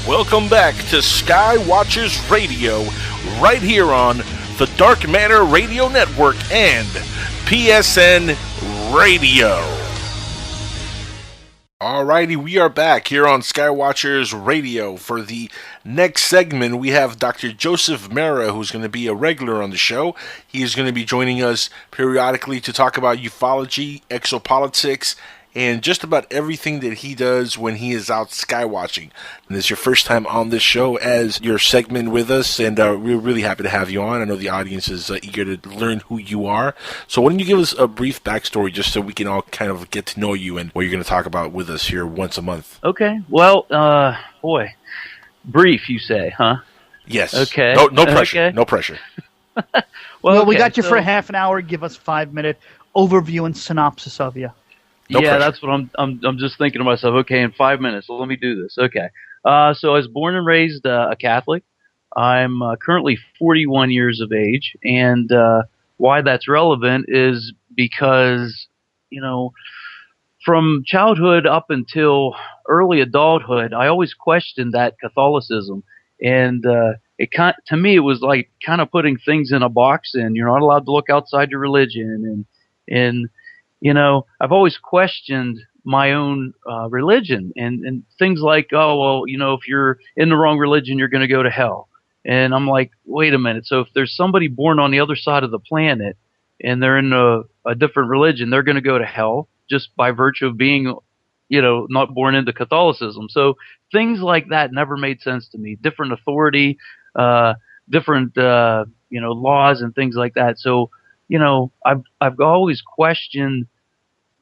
Welcome back to Skywatchers Radio, right here on the Dark Matter Radio Network and PSN Radio. Alrighty, we are back here on Skywatchers Radio. For the next segment, we have Dr. Joseph Mera, who's going to be a regular on the show. He is going to be joining us periodically to talk about ufology, exopolitics, and just about everything that he does when he is out skywatching. And this is your first time on this show as your segment with us, and we're really happy to have you on. I know the audience is eager to learn who you are. So why don't you give us a brief backstory just so we can all kind of get to know you and what you're going to talk about with us here once a month? Okay. Well, boy, brief you say, huh? Yes. Okay. No pressure. Okay. No pressure. Well, we got you for a half an hour. Give us 5-minute overview and synopsis of you. No pressure. That's what I'm just thinking to myself. Okay, in 5 minutes, let me do this. Okay. So I was born and raised a Catholic. I'm currently 41 years of age, and why that's relevant is because, from childhood up until early adulthood, I always questioned that Catholicism, and to me it was like kind of putting things in a box, and you're not allowed to look outside your religion, and I've always questioned my own religion and things like, if you're in the wrong religion, you're going to go to hell. And I'm like, wait a minute. So if there's somebody born on the other side of the planet and they're in a different religion, they're going to go to hell just by virtue of being, not born into Catholicism. So things like that never made sense to me. Different authority, different, laws and things like that. So, I've always questioned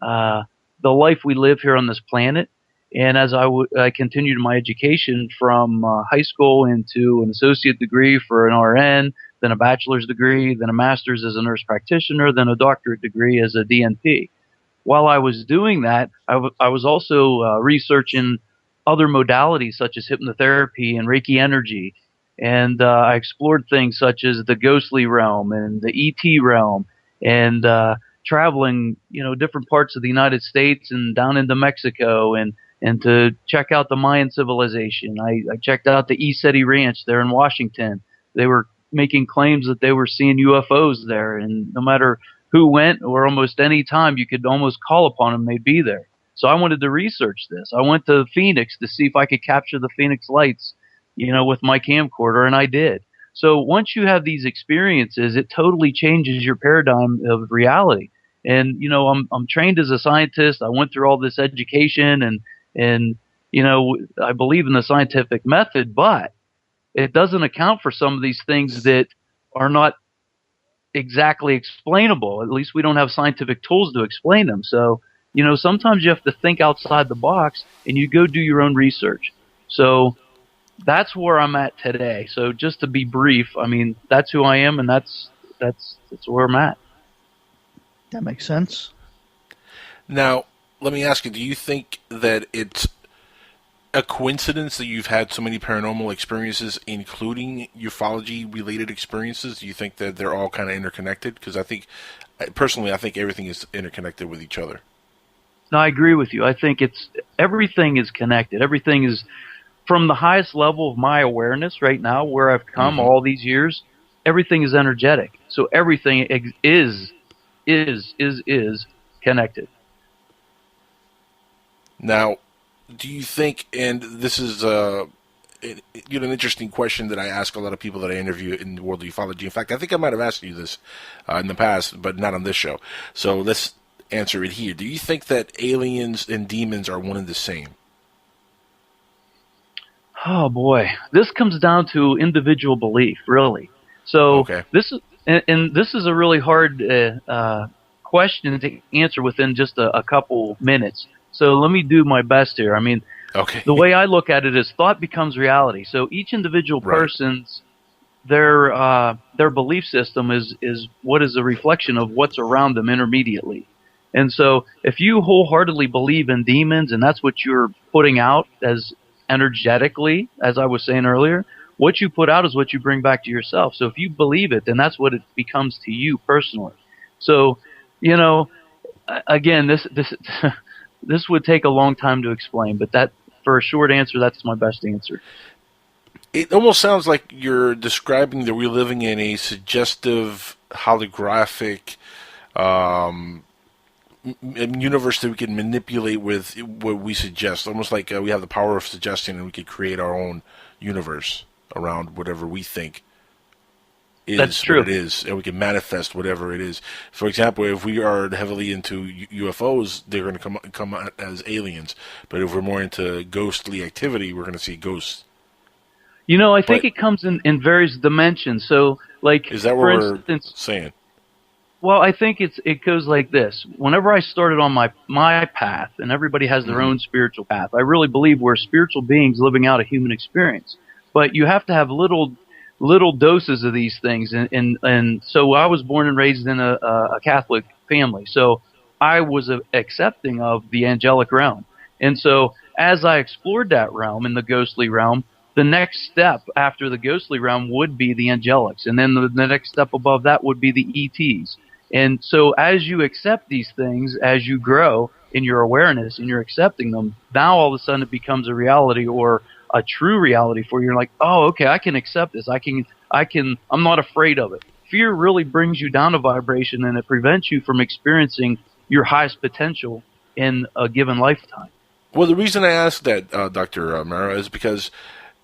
the life we live here on this planet. And as I continued my education from high school into an associate degree for an RN, then a bachelor's degree, then a master's as a nurse practitioner, then a doctorate degree as a DNP. While I was doing that, I was also researching other modalities such as hypnotherapy and Reiki energy. And I explored things such as the ghostly realm and the ET realm, and traveling, different parts of the United States and down into Mexico, and to check out the Mayan civilization. I checked out the Iseti Ranch there in Washington. They were making claims that they were seeing UFOs there, and no matter who went or almost any time, you could almost call upon them, they'd be there. So I wanted to research this. I went to Phoenix to see if I could capture the Phoenix lights, with my camcorder, and I did. So once you have these experiences, it totally changes your paradigm of reality. And, I'm trained as a scientist. I went through all this education and I believe in the scientific method, but it doesn't account for some of these things that are not exactly explainable. At least we don't have scientific tools to explain them. So, sometimes you have to think outside the box and you go do your own research. So that's where I'm at today. So just to be brief, that's who I am, and that's where I'm at. That makes sense. Now, let me ask you, do you think that it's a coincidence that you've had so many paranormal experiences, including ufology-related experiences? Do you think that they're all kind of interconnected? Because I think everything is interconnected with each other. No, I agree with you. I think everything is connected. Everything is, from the highest level of my awareness right now, where I've come all these years, everything is energetic. So everything is connected. Now, do you think, and this is an interesting question that I ask a lot of people that I interview in the world of ufology. In fact, I think I might have asked you this in the past, but not on this show. So let's answer it here. Do you think that aliens and demons are one and the same? Oh boy, this comes down to individual belief, really. So this is a really hard question to answer within just a couple minutes. So let me do my best here. The way I look at it is thought becomes reality. So each individual person's their belief system is what is a reflection of what's around them intermediately. And so if you wholeheartedly believe in demons and that's what you're putting out as energetically, as I was saying earlier, what you put out is what you bring back to yourself. So if you believe it, then that's what it becomes to you personally. So, again, this would take a long time to explain, but that, for a short answer, that's my best answer. It almost sounds like you're describing that we're living in a suggestive, holographic universe that we can manipulate with what we suggest. Almost like we have the power of suggestion, and we could create our own universe around whatever we think is That's true. what it is, and we can manifest whatever it is. For example, if we are heavily into UFOs, they're going to come out as aliens. But if we're more into ghostly activity, we're going to see ghosts. I think it comes in various dimensions. So, like, is that what we're saying? Well, I think it goes like this. Whenever I started on my path, and everybody has their own spiritual path, I really believe we're spiritual beings living out a human experience. But you have to have little doses of these things. And so I was born and raised in a Catholic family. So I was accepting of the angelic realm. And so as I explored that realm, in the ghostly realm, the next step after the ghostly realm would be the angelics. And then the next step above that would be the ETs. And so as you accept these things, as you grow in your awareness and you're accepting them, now all of a sudden it becomes a reality, or a true reality for you. You're like, oh, okay, I can accept this. I'm not afraid of it. Fear really brings you down a vibration, and it prevents you from experiencing your highest potential in a given lifetime. Well, the reason I asked that, Dr. Mara, is because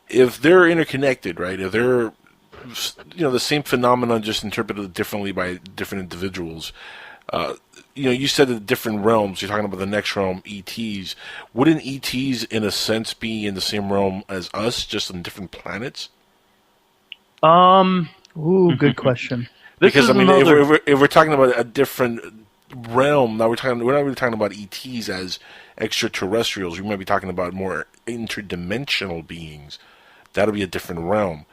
if they're interconnected, right? If they're, the same phenomenon, just interpreted differently by different individuals. You said the different realms. You're talking about the next realm, ETs. Wouldn't ETs, in a sense, be in the same realm as us, just on different planets? Ooh, good question. Because if we're talking about a different realm, now we're not really talking about ETs as extraterrestrials. We might be talking about more interdimensional beings. That'll be a different realm.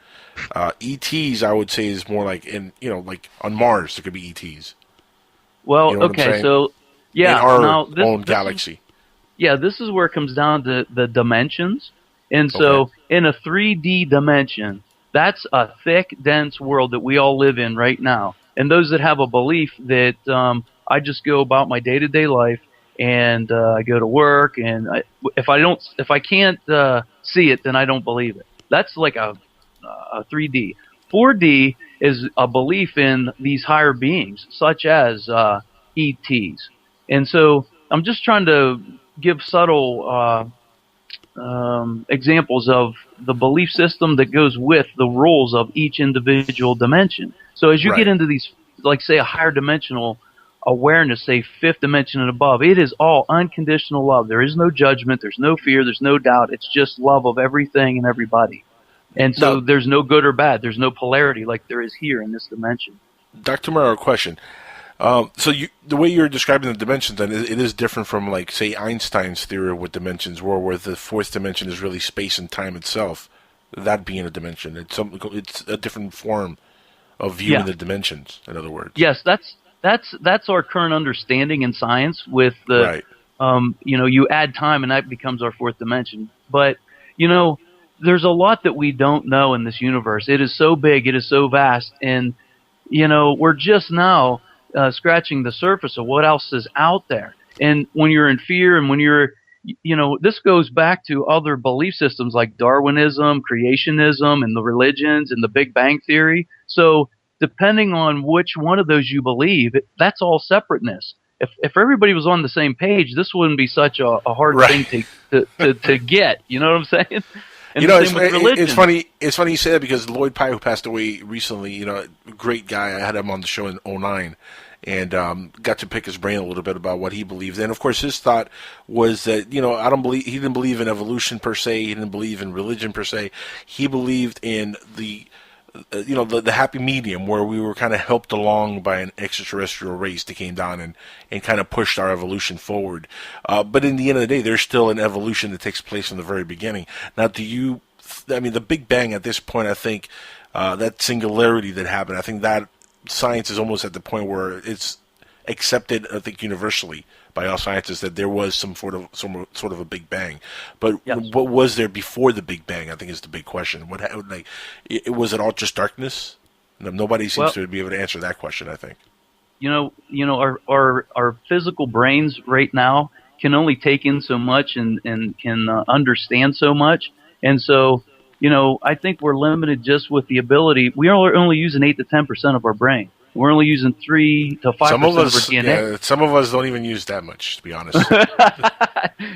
ETs, I would say, is more like like on Mars, there could be ETs. Well, okay, so yeah, in our now own galaxy. This is where it comes down to the dimensions. And so in a 3D dimension, that's a thick, dense world that we all live in right now. And those that have a belief that I just go about my day-to-day life, and I go to work, and if I can't see it, then I don't believe it. That's like a 3D. 4D is a belief in these higher beings, such as ETs. And so I'm just trying to give subtle examples of the belief system that goes with the rules of each individual dimension. So as you get into these, like, say, a higher dimensional awareness, say fifth dimension and above, it is all unconditional love. There is no judgment, there's no fear, there's no doubt. It's just love of everything and everybody. And so there's no good or bad. There's no polarity like there is here in this dimension. Dr. Morrow, question. So the way you're describing the dimensions, then, it is different from, like, say, Einstein's theory of what dimensions were, where the fourth dimension is really space and time itself. That being a dimension, it's a different form of viewing the dimensions. In other words, yes, that's our current understanding in science. With the you add time and that becomes our fourth dimension. But there's a lot that we don't know in this universe. It is so big, it is so vast, and we're just now scratching the surface of what else is out there. And when you're in fear, and when you're, this goes back to other belief systems like Darwinism, creationism, and the religions, and the Big Bang Theory. So depending on which one of those you believe, that's all separateness. If everybody was on the same page, this wouldn't be such a hard thing to get. You know what I'm saying? And it's funny. It's funny you say that, because Lloyd Pye, who passed away recently, great guy. I had him on the show in 2009, and got to pick his brain a little bit about what he believed. And of course, his thought was that he didn't believe in evolution per se. He didn't believe in religion per se. He believed in the happy medium, where we were kind of helped along by an extraterrestrial race that came down and kind of pushed our evolution forward. But in the end of the day, there's still an evolution that takes place from the very beginning. Now, the Big Bang at this point, I think, that singularity that happened, I think that science is almost at the point where it's accepted, I think, universally by all scientists, that there was some sort of a Big Bang. But what was there before the Big Bang, I think, is the big question. Was it all just darkness? Nobody seems to be able to answer that question, I think. Our physical brains right now can only take in so much and can understand so much. And so I think we're limited just with the ability. We are only using 8 to 10% of our brain. We're only using 3 to 5% of our DNA. Yeah, some of us don't even use that much, to be honest.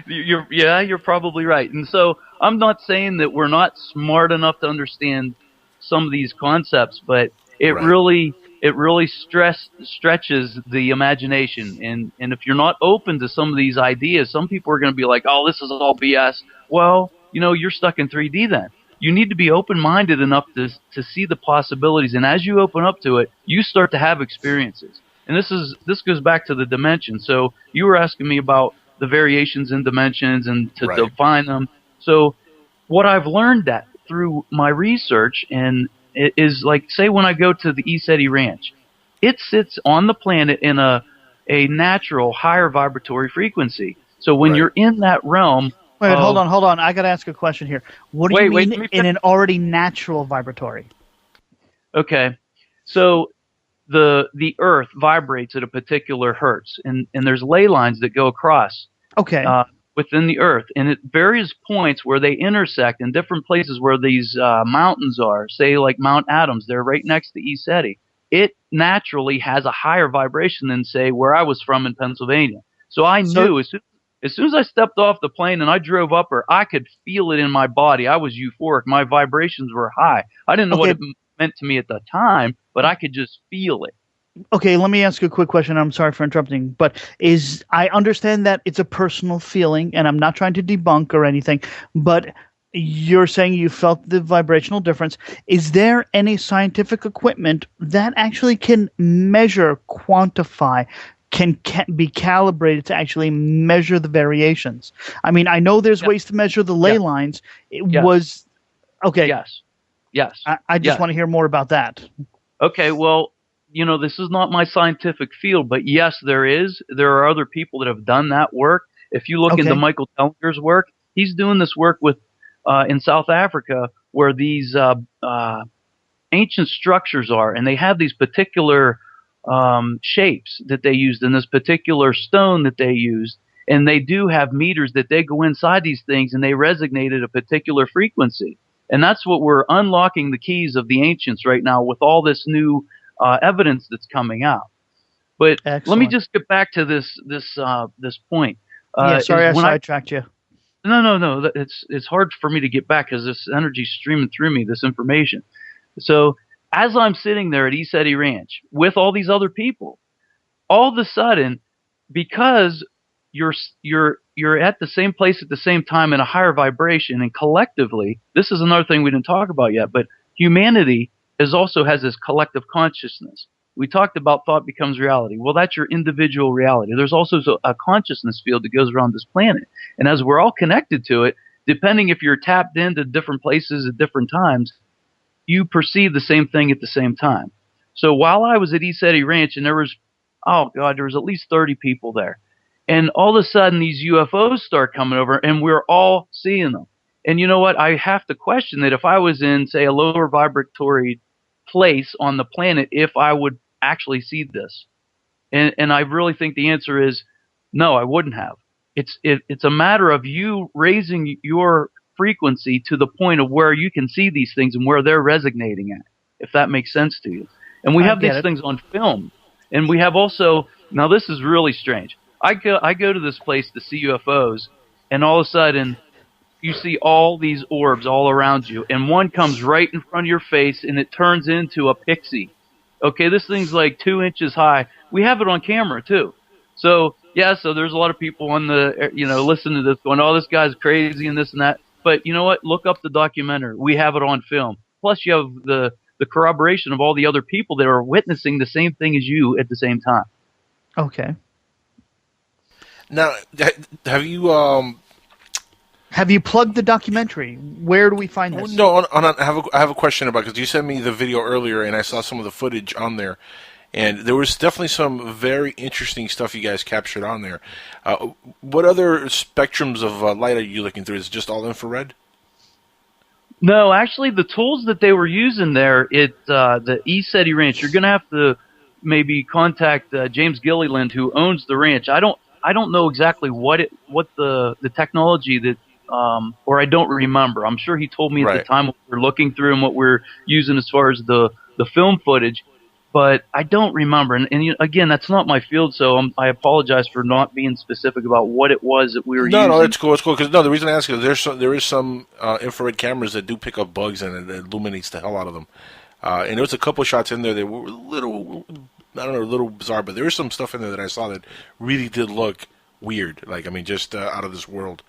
You're probably right. And so I'm not saying that we're not smart enough to understand some of these concepts, but it really stretches the imagination. And if you're not open to some of these ideas, some people are going to be like, oh, this is all BS. Well, you're stuck in 3D then. You need to be open-minded enough to see the possibilities, and as you open up to it, you start to have experiences. And this goes back to the dimension. So you were asking me about the variations in dimensions and to define them. So what I've learned that through my research and is like, say when I go to the ESETI Ranch, it sits on the planet in a natural higher vibratory frequency. So when you're in that realm. Wait, hold on. I got to ask a question here. What do you mean in an already natural vibratory? Okay. So the Earth vibrates at a particular hertz, and there's ley lines that go across within the Earth. And at various points where they intersect in different places where these mountains are, say like Mount Adams, they're right next to ESETI. It naturally has a higher vibration than, say, where I was from in Pennsylvania. So I knew as soon as I stepped off the plane and I drove up her, I could feel it in my body. I was euphoric. My vibrations were high. I didn't know what it meant to me at the time, but I could just feel it. Okay, let me ask you a quick question. I'm sorry for interrupting, but I understand that it's a personal feeling, and I'm not trying to debunk or anything, but you're saying you felt the vibrational difference. Is there any scientific equipment that actually can measure, quantify, can be calibrated to actually measure the variations? I mean, I know there's ways to measure the ley lines. Was okay. Yes. I just want to hear more about that. Okay. Well, this is not my scientific field, but yes, there is. There are other people that have done that work. If you look into Michael Tellinger's work, he's doing this work with in South Africa, where these ancient structures are, and they have these particular shapes that they used in this particular stone that they used, and they do have meters that they go inside these things and they resonate at a particular frequency. And that's what we're unlocking the keys of the ancients right now with all this new evidence that's coming out. But let me just get back to this point. Sorry, I sidetracked you. No. It's hard for me to get back because this energy's streaming through me, this information. So as I'm sitting there at ESETI Ranch with all these other people, all of a sudden, because you're at the same place at the same time in a higher vibration, and collectively, this is another thing we didn't talk about yet, but humanity also has this collective consciousness. We talked about thought becomes reality. Well, that's your individual reality. There's also a consciousness field that goes around this planet. And as we're all connected to it, depending if you're tapped into different places at different times, you perceive the same thing at the same time. So while I was at ESETI Ranch, and there was at least 30 people there. And all of a sudden, these UFOs start coming over, and we're all seeing them. And you know what? I have to question that if I was in, say, a lower vibratory place on the planet, if I would actually see this. And I really think the answer is no, I wouldn't have. It's a matter of you raising your frequency to the point of where you can see these things and where they're resonating at, if that makes sense to you. And we have these things on film. And we have also, now this is really strange. I go to this place to see UFOs, and all of a sudden you see all these orbs all around you, and one comes right in front of your face, and it turns into a pixie. Okay, this thing's like 2 inches high. We have it on camera too. So so there's a lot of people on the listening to this going, oh, this guy's crazy and this and that. But you know what? Look up the documentary. We have it on film. Plus, you have the corroboration of all the other people that are witnessing the same thing as you at the same time. Okay. Now, have you plugged the documentary? Where do we find this? No, I have a question about, because you sent me the video earlier, and I saw some of the footage on there, and there was definitely some very interesting stuff you guys captured on there. What other spectrums of light are you looking through? Is it just all infrared? No, actually, the tools that they were using there at the ESETI Ranch, you're going to have to maybe contact James Gilliland, who owns the ranch. I don't know exactly what the technology that or I don't remember. I'm sure he told me at the Right. time what we're looking through and what we're using as far as the film footage, but I don't remember. And again, that's not my field, so I apologize for not being specific about what it was that we were No, no, using. it's cool. It's cool because no, the reason I ask is there is some infrared cameras that do pick up bugs and it illuminates the hell out of them. And there was a couple shots in there that were a little, I don't know, a little bizarre, but there was some stuff in there that I saw that really did look weird. Like, I mean, just out of this world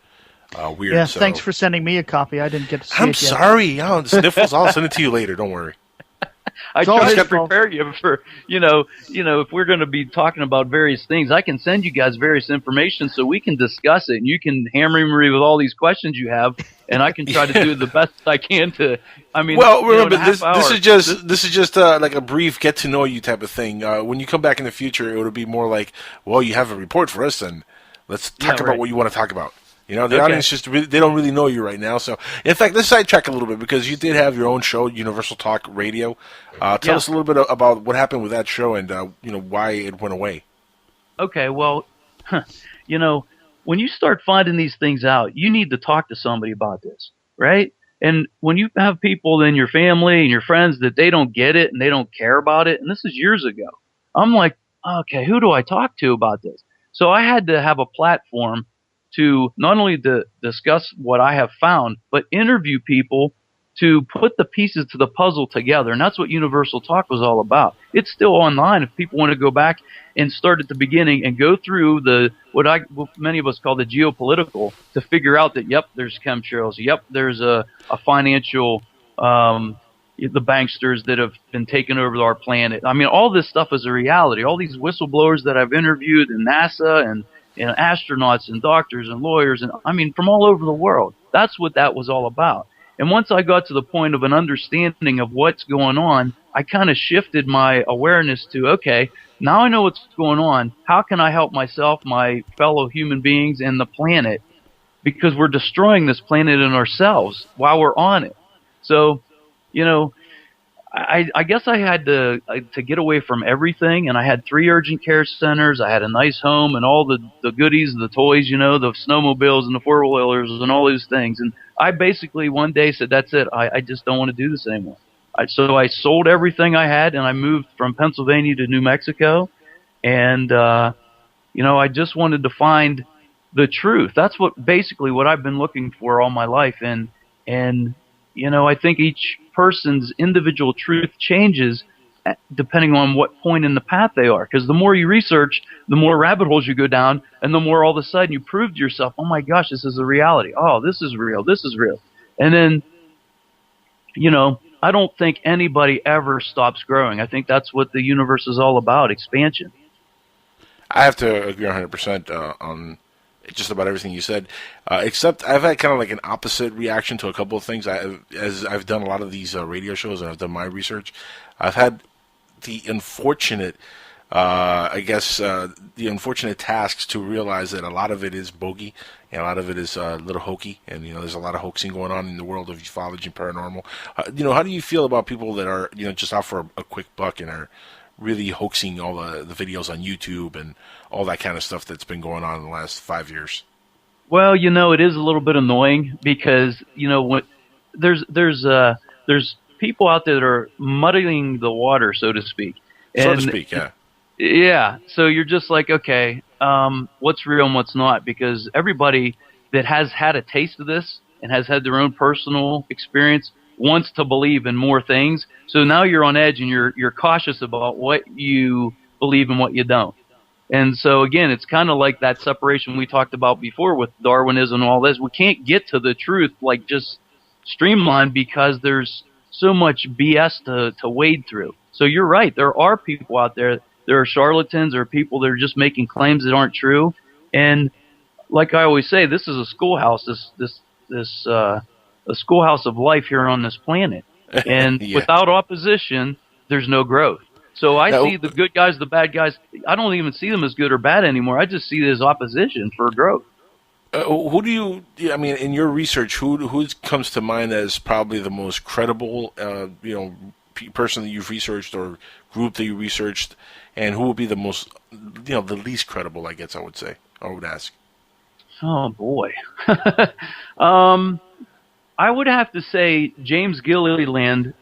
weird. Yeah, so. thanks for sending me a copy. I didn't get to see I'm it yet. sorry. The sniffles. I'll send it to you later. Don't worry. I It's all try his to fault. prepare you for, if we're going to be talking about various things, I can send you guys various information so we can discuss it, and you can hammer me with all these questions you have, and I can try to do the best I can to. I mean, Well, in a remember half hour, this is just like a brief get to know you type of thing. When you come back in the future, it would be more like, well, you have a report for us, and let's talk about right. what you want to talk about. You know, the Okay. audience they don't really know you right now. So, in fact, let's sidetrack a little bit because you did have your own show, Universal Talk Radio. Tell Yeah. us a little bit about what happened with that show and why it went away. Okay, well, when you start finding these things out, you need to talk to somebody about this, right? And when you have people in your family and your friends that they don't get it and they don't care about it, and this is years ago, I'm like, okay, who do I talk to about this? So I had to have a platform to not only discuss what I have found, but interview people to put the pieces to the puzzle together. And that's what Universal Talk was all about. It's still online if people want to go back and start at the beginning and go through what many of us call the geopolitical to figure out that, yep, there's chemtrails. Yep, there's a financial, the banksters that have been taking over our planet. I mean, all this stuff is a reality. All these whistleblowers that I've interviewed in NASA and astronauts and doctors and lawyers and I mean from all over the world. That's what that was all about. And once I got to the point of an understanding of what's going on, I kind of shifted my awareness to, okay, now I know what's going on. How can I help myself, my fellow human beings, and the planet? Because we're destroying this planet and ourselves while we're on it. So, I guess I had to get away from everything, and I had 3 urgent care centers. I had a nice home and all the goodies, the toys, the snowmobiles and the 4-wheelers and all these things. And I basically one day said, that's it. I just don't want to do this anymore. So I sold everything I had, and I moved from Pennsylvania to New Mexico. And, I just wanted to find the truth. That's what I've been looking for all my life. And I think each person's individual truth changes depending on what point in the path they are. Because the more you research, the more rabbit holes you go down, and the more all of a sudden you prove to yourself, oh my gosh, this is a reality. Oh, this is real. This is real. And then, I don't think anybody ever stops growing. I think that's what the universe is all about, expansion. I have to agree 100% on just about everything you said, except I've had kind of like an opposite reaction to a couple of things. As I've done a lot of these radio shows and I've done my research, I've had the unfortunate, the unfortunate tasks to realize that a lot of it is bogey and a lot of it is a little hokey, and there's a lot of hoaxing going on in the world of ufology and paranormal. How do you feel about people that are just out for a quick buck and are really hoaxing all the videos on YouTube and all that kind of stuff that's been going on in the last 5 years? Well, it is a little bit annoying because when there's people out there that are muddying the water, so to speak. So to speak, yeah. Yeah. So you're just like, okay, what's real and what's not? Because everybody that has had a taste of this and has had their own personal experience wants to believe in more things. So now you're on edge and you're cautious about what you believe and what you don't. And so again, it's kind of like that separation we talked about before with Darwinism and all this. We can't get to the truth like just streamlined because there's so much BS to wade through. So you're right. There are people out there. There are charlatans. There are people that are just making claims that aren't true. And like I always say, this is a schoolhouse. A schoolhouse of life here on this planet. And Yeah. without opposition, there's no growth. So I see the good guys, the bad guys. I don't even see them as good or bad anymore. I just see it as opposition for growth. Who do you? I mean, in your research, who comes to mind as probably the most credible, person that you've researched or group that you researched, and who would be the most, the least credible? I guess I would say, I would ask. Oh boy. I would have to say James Gilliland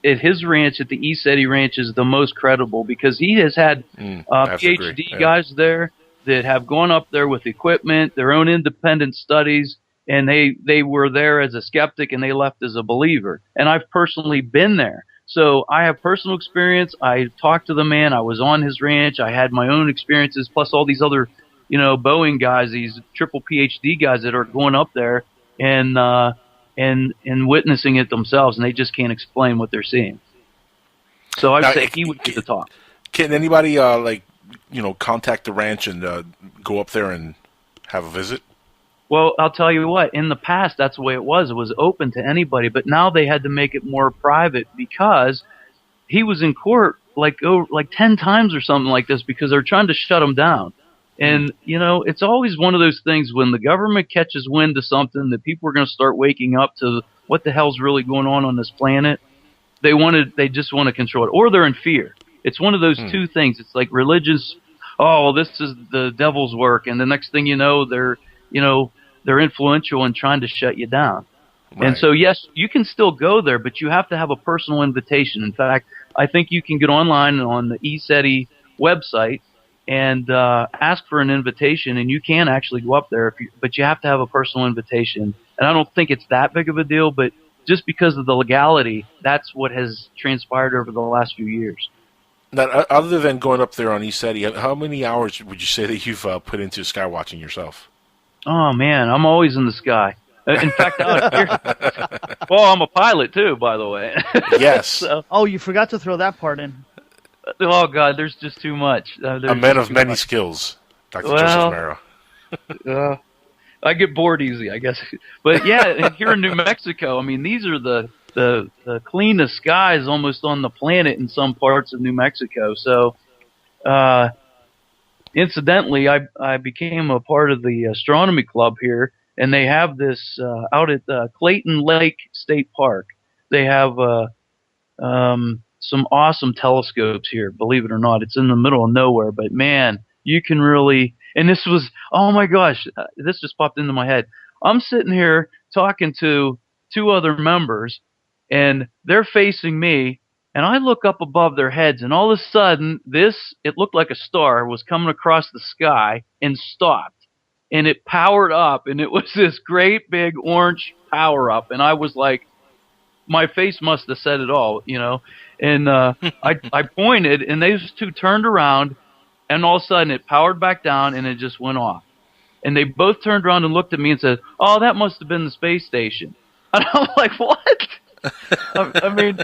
at his ranch, at the ESETI Ranch, is the most credible because he has had PhD guys there that have gone up there with equipment, their own independent studies, and they were there as a skeptic and they left as a believer. And I've personally been there. So I have personal experience. I talked to the man. I was on his ranch. I had my own experiences, plus all these other, Boeing guys, these triple PhD guys that are going up there and witnessing it themselves, and they just can't explain what they're seeing. So I'd say he would get the talk. Can anybody contact the ranch and go up there and have a visit? Well, I'll tell you what. In the past, that's the way it was. It was open to anybody, but now they had to make it more private because he was in court like 10 times or something like this because they're trying to shut him down. And, it's always one of those things when the government catches wind of something that people are going to start waking up to what the hell's really going on this planet. They just want to control it, or they're in fear. It's one of those two things. It's like religious. Oh, this is the devil's work. And the next thing you know, they're influential in trying to shut you down. Right. And so, yes, you can still go there, but you have to have a personal invitation. In fact, I think you can get online on the ESETI website and ask for an invitation, and you can actually go up there, but you have to have a personal invitation. And I don't think it's that big of a deal, but just because of the legality, that's what has transpired over the last few years. Now, other than going up there on ESETI, how many hours would you say that you've put into skywatching yourself? Oh, man, I'm always in the sky. In fact, out here, well, I'm a pilot, too, by the way. Yes. So, oh, you forgot to throw that part in. Oh, God, there's just too much. A man of many skills, Dr. Joseph Mera. I get bored easy, I guess. But, yeah, here in New Mexico, I mean, these are the cleanest skies almost on the planet in some parts of New Mexico. So, incidentally, I became a part of the astronomy club here, and they have this out at Clayton Lake State Park. They have some awesome telescopes here, believe it or not. It's in the middle of nowhere, but man, you can really, and this was, oh my gosh, this just popped into my head. I'm sitting here talking to two other members, and they're facing me, and I look up above their heads, and all of a sudden, it looked like a star was coming across the sky and stopped, and it powered up, and it was this great big orange power up, and I was like, my face must have said it all, and I pointed, and those two turned around, and all of a sudden it powered back down, and it just went off. And they both turned around and looked at me and said, "Oh, that must have been the space station." And I'm like, "What?" I mean,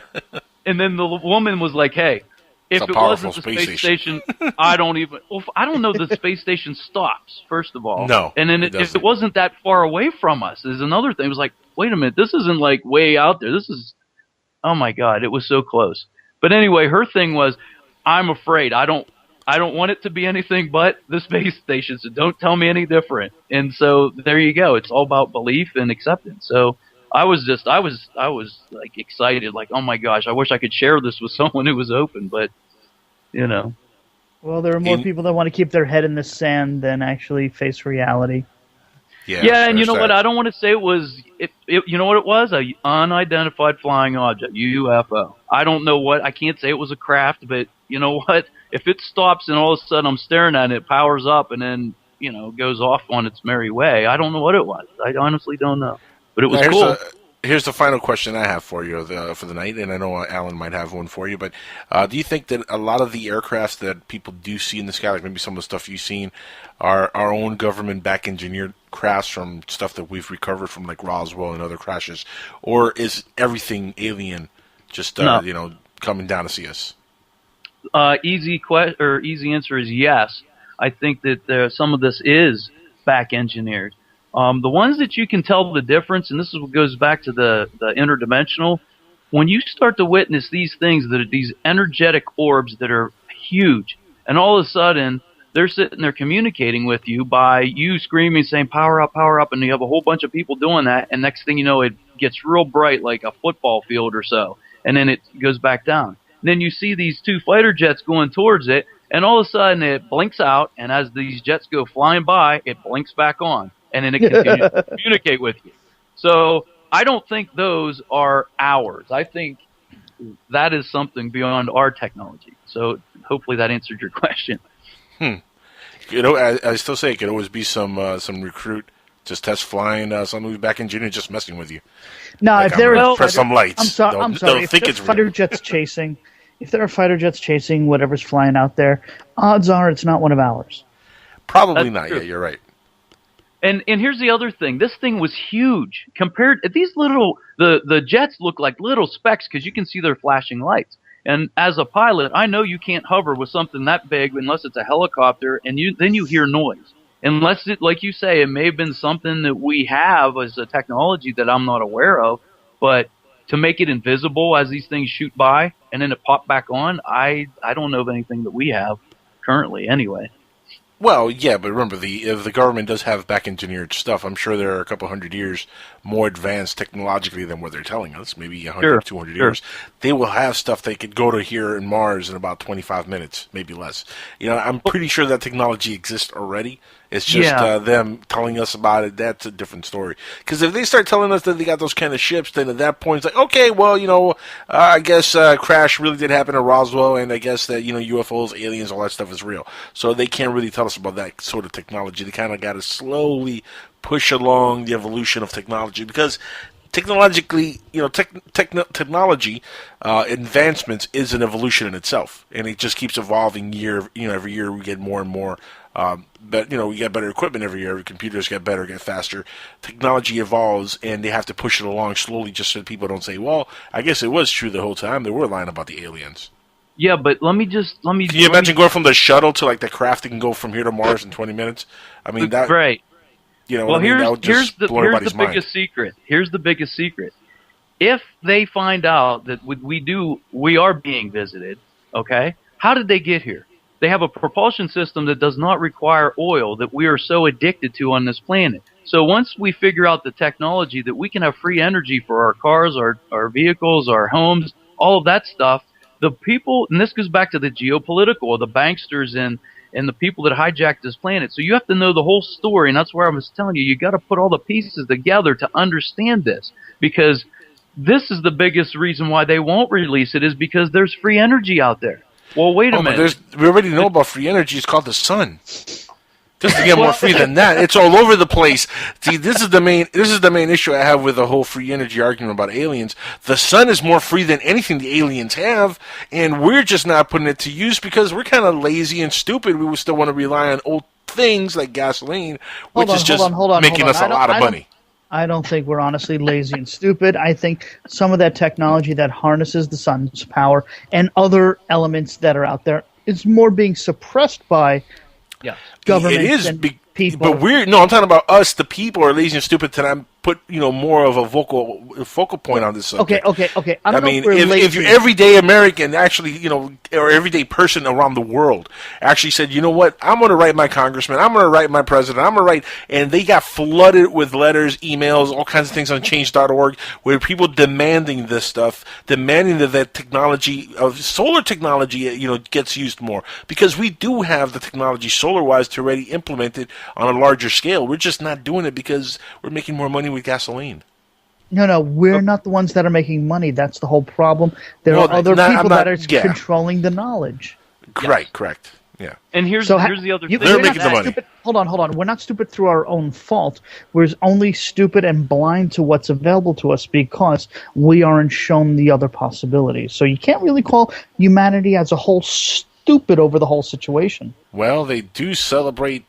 and then the woman was like, "Hey, if it wasn't the space station, I don't know that the space station stops, first of all. No. And then if it wasn't that far away from us, is another thing. It was like, wait a minute, this isn't like way out there. This is, oh my God, it was so close. But anyway, her thing was, I'm afraid. I don't want it to be anything but the space station, so don't tell me any different. And so there you go. It's all about belief and acceptance. So I was like excited, like, oh my gosh, I wish I could share this with someone who was open, but Well, there are more people that want to keep their head in the sand than actually face reality. Yeah, and you know what? I don't want to say it was. You know what it was? A unidentified flying object, UFO. I don't know what. I can't say it was a craft, but you know what? If it stops and all of a sudden I'm staring at it, powers up, and then goes off on its merry way, I don't know what it was. I honestly don't know, but it was cool. Here's the final question I have for you for the night, and I know Alan might have one for you, but do you think that a lot of the aircrafts that people do see in the sky, like maybe some of the stuff you've seen, are our own government-back engineered crafts from stuff that we've recovered from like Roswell and other crashes, or is everything alien just coming down to see us? Easy answer is yes. I think that some of this is back engineered. The ones that you can tell the difference, and this is what goes back to the interdimensional, when you start to witness these things, that are these energetic orbs that are huge, and all of a sudden they're sitting there communicating with you by you screaming, saying power up, and you have a whole bunch of people doing that, and next thing you know, it gets real bright like a football field or so, and then it goes back down. And then you see these two fighter jets going towards it, and all of a sudden it blinks out, and as these jets go flying by, it blinks back on. and then it continues to communicate with you. So I don't think those are ours. I think that is something beyond our technology. So hopefully that answered your question. You know, I still say it could always be some recruit just test flying somebody back in Junior just messing with you. No, like, if there are press some lights. I'm sorry. If there are fighter jets chasing, if there are fighter jets chasing whatever's flying out there, odds are it's not one of ours. Probably That's not. true. Yeah, you're right. And here's the other thing. This thing was huge compared. These little the jets look like little specks because you can see their flashing lights. And as a pilot, I know you can't hover with something that big unless it's a helicopter, and then you hear noise. Unless it, like you say, it may have been something that we have as a technology that I'm not aware of. But to make it invisible as these things shoot by and then it pop back on, I don't know of anything that we have currently anyway. Well, yeah, but remember, if the government does have back-engineered stuff, I'm sure they're a couple hundred years more advanced technologically than what they're telling us, maybe 100, 200 years. They will have stuff they could go to here in Mars in about 25 minutes, maybe less. You know, I'm pretty sure that technology exists already. It's just them telling us about it. That's a different story. Because if they start telling us that they got those kind of ships, then at that point it's like, okay, well, you know, I guess crash really did happen at Roswell, and I guess that, you know, UFOs, aliens, all that stuff is real. So they can't really tell us about that sort of technology. They kind of got to slowly push along the evolution of technology because technologically, you know, technology advancements is an evolution in itself, and it just keeps evolving every year we get more and more. But you know, we get better equipment every year. Every computers get better, get faster. Technology evolves, and they have to push it along slowly, just so people don't say, "Well, I guess it was true the whole time. They were lying about the aliens." Yeah, but let me. Can you imagine going from the shuttle to like the craft that can go from here to Mars in 20 minutes? I mean, that right. You know, well, here's the biggest secret. Here's the biggest secret. If they find out that we are being visited, okay? How did they get here? They have a propulsion system that does not require oil that we are so addicted to on this planet. So once we figure out the technology that we can have free energy for our cars, our vehicles, our homes, all of that stuff, the people, and this goes back to the geopolitical, the banksters and the people that hijacked this planet. So you have to know the whole story, and that's where I was telling you, you got to put all the pieces together to understand this, because this is the biggest reason why they won't release it, is because there's free energy out there. Well, wait a minute. We already know about free energy. It's called the sun. Just to get more free than that, it's all over the place. See, this is the main issue I have with the whole free energy argument about aliens. The sun is more free than anything the aliens have, and we're just not putting it to use because we're kind of lazy and stupid. We would still want to rely on old things like gasoline, which is just making us a lot of money. I don't think we're honestly lazy and stupid. I think some of that technology that harnesses the sun's power and other elements that are out there is more being suppressed by governments and people. But I'm talking about us, the people, are lazy and stupid to put more of a focal point on this subject. Okay. I mean, if your everyday American actually, or everyday person around the world actually said, you know what, I'm going to write my congressman, I'm going to write my president, I'm going to write, and they got flooded with letters, emails, all kinds of things on change.org, where people demanding this stuff, demanding that technology, of solar technology, gets used more, because we do have the technology solar-wise to already implement it on a larger scale. We're just not doing it because we're making more money with gasoline. No, we're not the ones that are making money. That's the whole problem. There are other people that are controlling the knowledge. Correct. Yeah. And here's the other thing. They're making the money. Stupid. Hold on. We're not stupid through our own fault. We're only stupid and blind to what's available to us because we aren't shown the other possibilities. So you can't really call humanity as a whole stupid over the whole situation. Well, they do celebrate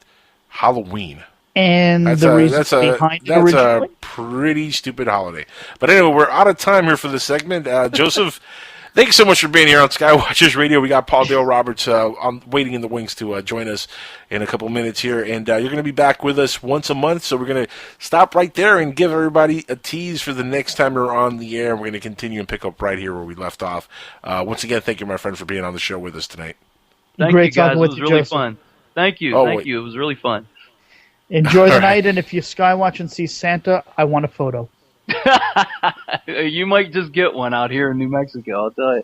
Halloween. And that's a pretty stupid holiday. But anyway, we're out of time here for this segment. Joseph, thank you so much for being here on Skywatchers Radio. We got Paul Dale Roberts waiting in the wings to join us in a couple minutes here. And you're going to be back with us once a month. So we're going to stop right there and give everybody a tease for the next time we're on the air. We're going to continue and pick up right here where we left off. Once again, thank you, my friend, for being on the show with us tonight. Thank you, guys. It was really fun. Thank you. It was really fun. Enjoy the night, and if you skywatch and see Santa, I want a photo. You might just get one out here in New Mexico, I'll tell you.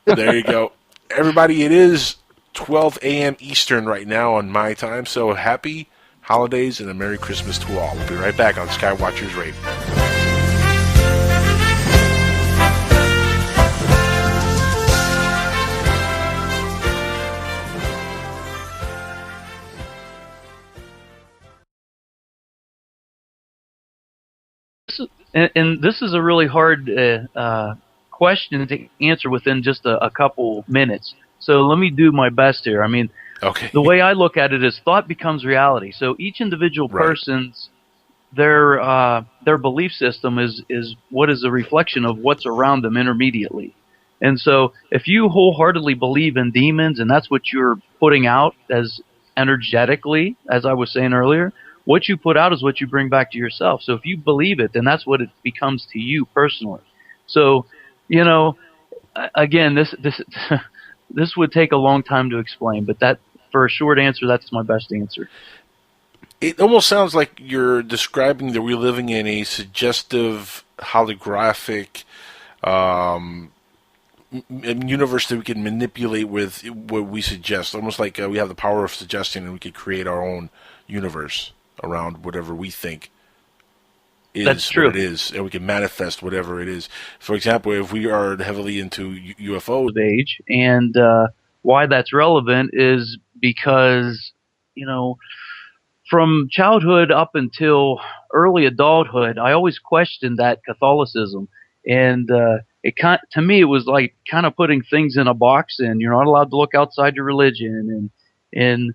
There you go. Everybody, it is 12 a.m. Eastern right now on my time, so happy holidays, and a Merry Christmas to all. We'll be right back on Skywatchers Radio. And this is a really hard question to answer within just a couple minutes. So let me do my best here. I mean, okay. The way I look at it is thought becomes reality. So each individual person's their belief system is what is a reflection of what's around them intermediately. And so if you wholeheartedly believe in demons and that's what you're putting out as energetically, as I was saying earlier, what you put out is what you bring back to yourself. So if you believe it, then that's what it becomes to you personally. So, you know, again, this would take a long time to explain, but that, for a short answer, that's my best answer. It almost sounds like you're describing that we're living in a suggestive, holographic universe that we can manipulate with what we suggest. Almost like we have the power of suggestion and we could create our own universe around whatever we think is That's true. what it is, and we can manifest whatever it is. For example, if we are heavily into UFOs, age, and why that's relevant is because, you know, from childhood up until early adulthood, I always questioned that Catholicism, and to me it was like kind of putting things in a box, and you're not allowed to look outside your religion, and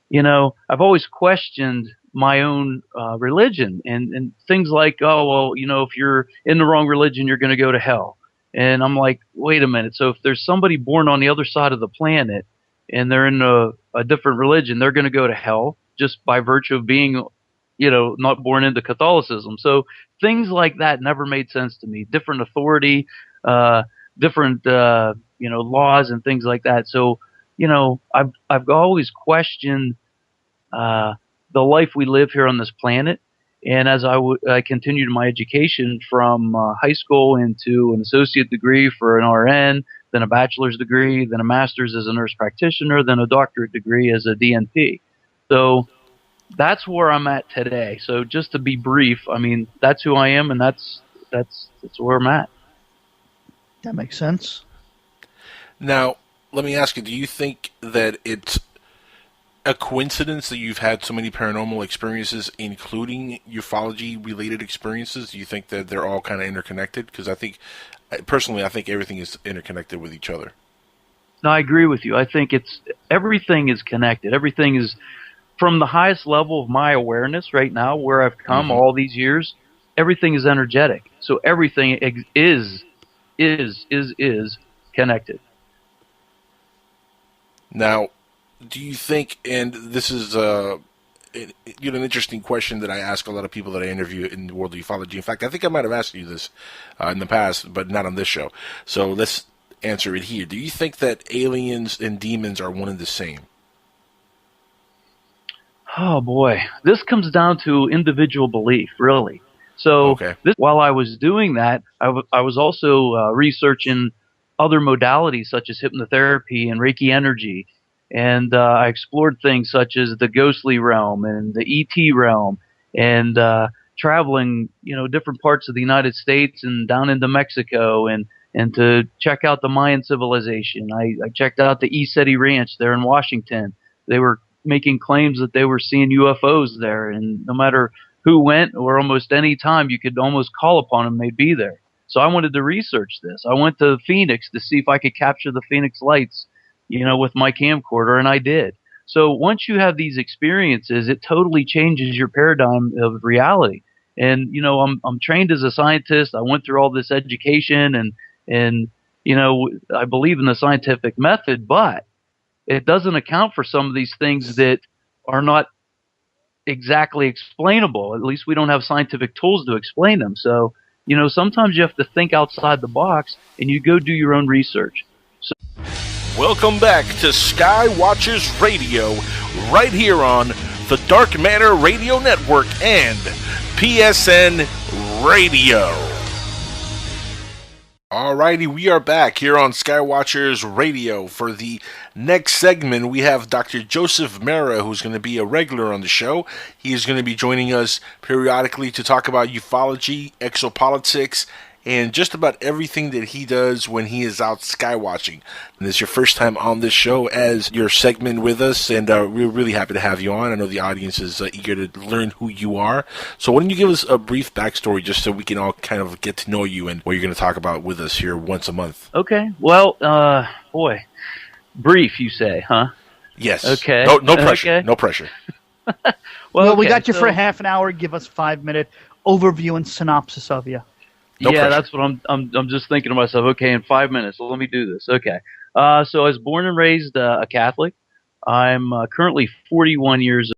you know, I've always questioned my own religion and things like, oh, well, you know, if you're in the wrong religion, you're going to go to hell. And I'm like, wait a minute. So if there's somebody born on the other side of the planet and they're in a different religion, they're going to go to hell just by virtue of being, you know, not born into Catholicism. So things like that never made sense to me. Different authority, different, you know, laws and things like that. So, you know, I've always questioned the life we live here on this planet. And as I continued my education from high school into an associate degree for an RN, then a bachelor's degree, then a master's as a nurse practitioner, then a doctorate degree as a DNP. So that's where I'm at today. So just to be brief, I mean, that's who I am, and that's where I'm at. That makes sense. Now, let me ask you, do you think that it's a coincidence that you've had so many paranormal experiences, including ufology-related experiences? Do you think that they're all kind of interconnected? Because personally, I think everything is interconnected with each other. No, I agree with you. I think everything is connected. Everything is, from the highest level of my awareness right now, where I've come all these years, everything is energetic. So everything is connected. Now, do you think, and this is an interesting question that I ask a lot of people that I interview in the world of ufology. In fact, I think I might have asked you this in the past, but not on this show. So let's answer it here. Do you think that aliens and demons are one and the same? Oh, boy. This comes down to individual belief, really. So while I was doing that, I was also researching other modalities such as hypnotherapy and Reiki energy. And I explored things such as the ghostly realm and the ET realm, and traveling, you know, different parts of the United States and down into Mexico, and to check out the Mayan civilization. I checked out the Isetti Ranch there in Washington. They were making claims that they were seeing UFOs there, and no matter who went or almost any time, you could almost call upon them, they'd be there. So I wanted to research this. I went to Phoenix to see if I could capture the Phoenix lights, you know, with my camcorder, and I did. So once you have these experiences, it totally changes your paradigm of reality. And, you know, I'm trained as a scientist. I went through all this education, and you know, I believe in the scientific method, but it doesn't account for some of these things that are not exactly explainable. At least we don't have scientific tools to explain them. So, you know, sometimes you have to think outside the box, and you go do your own research. Welcome back to Skywatchers Radio, right here on the Dark Matter Radio Network and PSN Radio. Alrighty, we are back here on Skywatchers Radio. For the next segment, we have Dr. Joseph Mera, who's going to be a regular on the show. He is going to be joining us periodically to talk about ufology, exopolitics, and just about everything that he does when he is out skywatching. And this is your first time on this show as your segment with us, and we're really happy to have you on. I know the audience is eager to learn who you are. So why don't you give us a brief backstory just so we can all kind of get to know you and what you're going to talk about with us here once a month? Okay. Well, boy, brief, you say, huh? Yes. Okay. No pressure. Okay. No pressure. Well, we okay, got you for so- half an hour. Give us 5-minute overview and synopsis of you. No yeah, pressure. that's what I'm just thinking to myself. Okay, in 5 minutes, let me do this. Okay. So I was born and raised a Catholic. I'm currently 41 years